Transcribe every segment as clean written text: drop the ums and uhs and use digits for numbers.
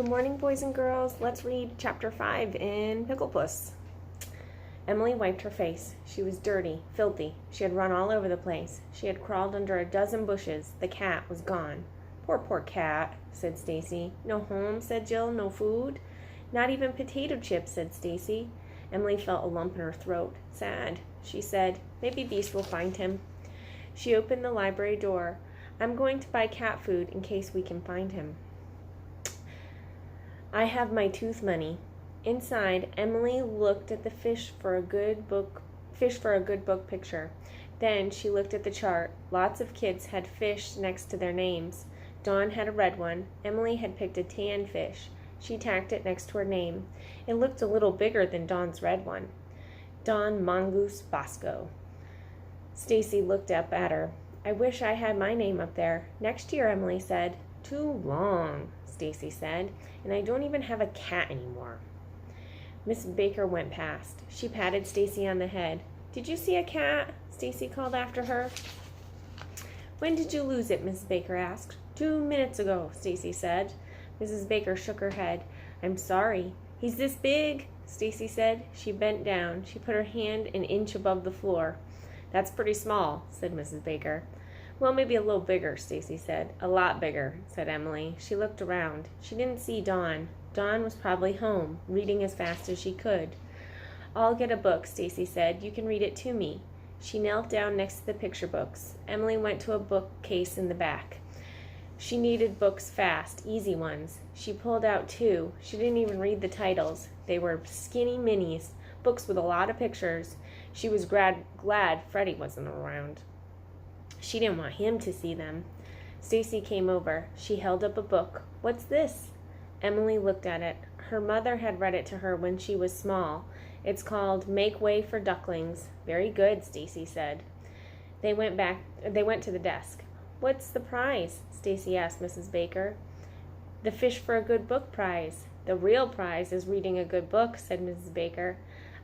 Good morning, boys and girls. Let's read chapter 5 in Pickle, Puss. Emily wiped her face. She was dirty, filthy. She had run all over the place. She had crawled under a dozen bushes. The cat was gone. Poor cat, said Stacy. No home, said Jill. No food. Not even potato chips, said Stacy. Emily felt a lump in her throat. Sad, she said. Maybe Beast will find him. She opened the library door. I'm going to buy cat food in case we can find him. I have my tooth money. Inside, Emily looked at the fish for a good book picture. Then she looked at the chart. Lots of kids had fish next to their names. Dawn had a red one. Emily had picked a tan fish. She tacked it next to her name. It looked a little bigger than Dawn's red one. Dawn Mongoose Bosco. Stacy looked up at her. I wish I had my name up there. Next year, Emily said. Too long, Stacy said, and I don't even have a cat anymore. Mrs. Baker went past. She patted Stacy on the head. Did you see a cat? Stacy called after her. When did you lose it? Mrs. Baker asked. 2 minutes ago, Stacy said. Mrs. Baker shook her head. I'm sorry. He's this big, Stacy said. She bent down. She put her hand an inch above the floor. That's pretty small, said Mrs. Baker. Well, maybe a little bigger, Stacy said. A lot bigger, said Emily. She looked around. She didn't see Dawn. Dawn was probably home, reading as fast as she could. I'll get a book, Stacy said. You can read it to me. She knelt down next to the picture books. Emily went to a bookcase in the back. She needed books fast, easy ones. She pulled out 2. She didn't even read the titles. They were skinny minis, books with a lot of pictures. She was glad Freddie wasn't around. She didn't want him to see them. Stacy came over. She held up a book. What's this? Emily looked at it. Her mother had read it to her when she was small. It's called Make Way for Ducklings. Very good, Stacy said. They went to the desk. What's the prize? Stacy asked Mrs. Baker. The Fish for a Good Book prize. The real prize is reading a good book, said Mrs. Baker.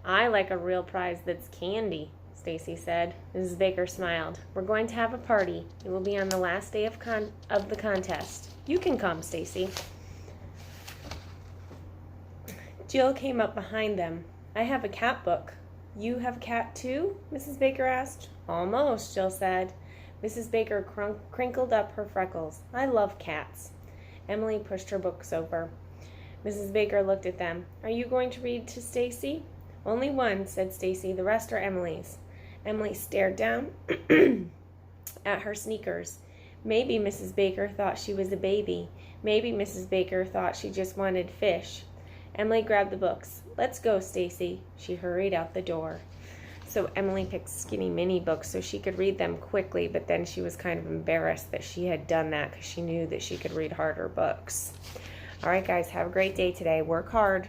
I like a real prize that's candy, Stacy said. Mrs. Baker smiled. We're going to have a party. It will be on the last day of the contest. You can come, Stacy. Jill came up behind them. I have a cat book. You have a cat too? Mrs. Baker asked. Almost, Jill said. Mrs. Baker crinkled up her freckles. I love cats. Emily pushed her books over. Mrs. Baker looked at them. Are you going to read to Stacy? Only one, said Stacy. The rest are Emily's. Emily stared down at her sneakers. Maybe Mrs. Baker thought she was a baby. Maybe Mrs. Baker thought she just wanted fish. Emily grabbed the books. Let's go, Stacy. She hurried out the door. So Emily picked skinny mini books so she could read them quickly, but then she was kind of embarrassed that she had done that because she knew that she could read harder books. All right, guys, have a great day today. Work hard.